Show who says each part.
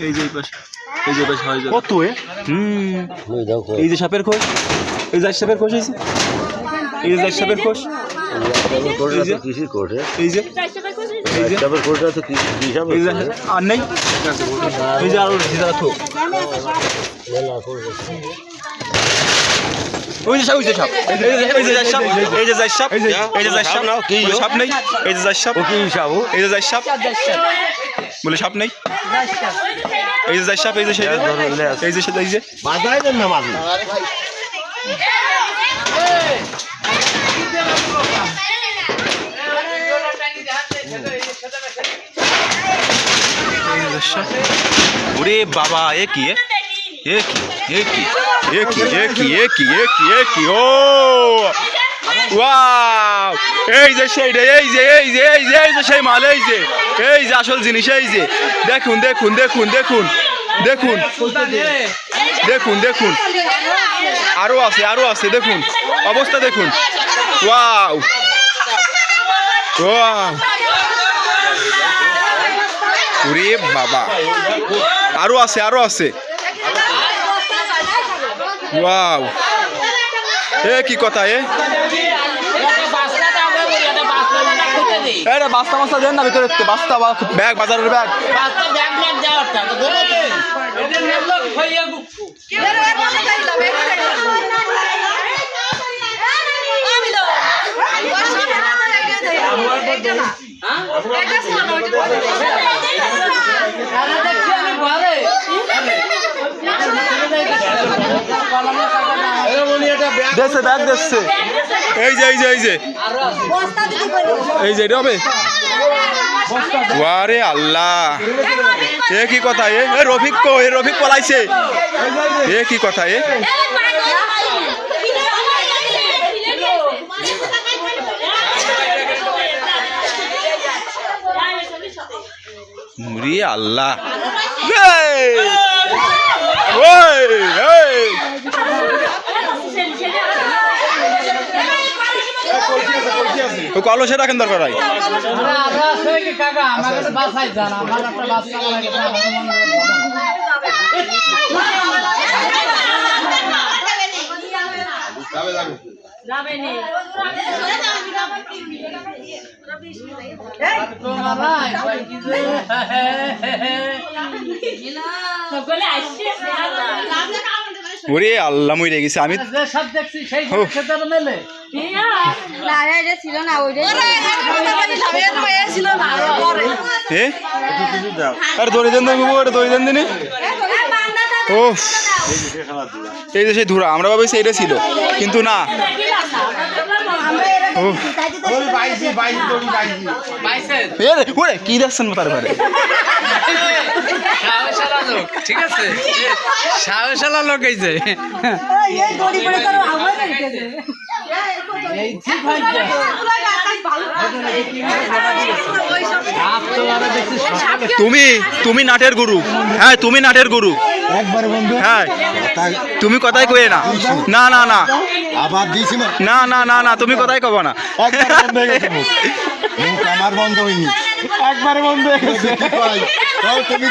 Speaker 1: এই যে এই যে হয়
Speaker 2: কত
Speaker 1: এই যে সাপের খোঁজ, এই যে সাপের খোঁজ হয়েছে, এই যে সাপের খোঁজ, এই যে আর নেই, এই যে আরো ওই যে সাপ, ওই যে সাপ, এই যে সাপ, এই যে সাপ, এই যে সাপ, সাপ নেই, এই যে সাপ, এই যে সাপ বলে সাপ নেই, এই যে সাপ, এই যে সেই এই যে এই যে
Speaker 2: বাজায় দেন না মাঝে
Speaker 1: ওরে বাবা, এ কি ও ওয়াও, এই যে সেই এই যে এই যে এই যে এই যে সেই মাল, এই যে আসল জিনিস, এই যে দেখুন দেখুন দেখুন দেখুন দেখুন দেখুন দেখুন আরো আছে দেখুন অবস্থা দেখুন। ওয়াও ওয়াও, ওরে বাবা, আরো আছে। ওয়াও, এ কি কথা, বাস্তা মাস্তা দেন না ভিতরে, বাস্তা ব্যাগ, বাজারের ব্যাগ, দেখছে ব্যাগ দেখছে, এই যে এটা হবে। ওয়ারে আল্লাহ, এ কি কথা, এ রফিক কো, রফিক পলাইছে, এ কি কথা, মুরি আল্লাহ, কলসে রাখেন দরকার হয়। ওরে আল্লাহ, মরে গেছে আমি দড়ি দেন, দড়ি দেন দিনি। ও এই যে সেই ধুরা, আমরা ভাবছি এটা ছিল, কিন্তু না। ওরে কি দেখছেন তার ঘরে,
Speaker 3: ঠিক আছে, সাহসালা লোক এই যে
Speaker 1: তুমি নাটের গুরু, হ্যাঁ তুমি নাটের গুরু, হ্যাঁ তুমি কথাই কয়ে না, না না না
Speaker 2: আবার দিছি
Speaker 1: না না না না তুমি কথাই কব না,
Speaker 2: আমার বন্ধ হয়নি, একবারে বন্ধ হয়ে গেছে। তুমি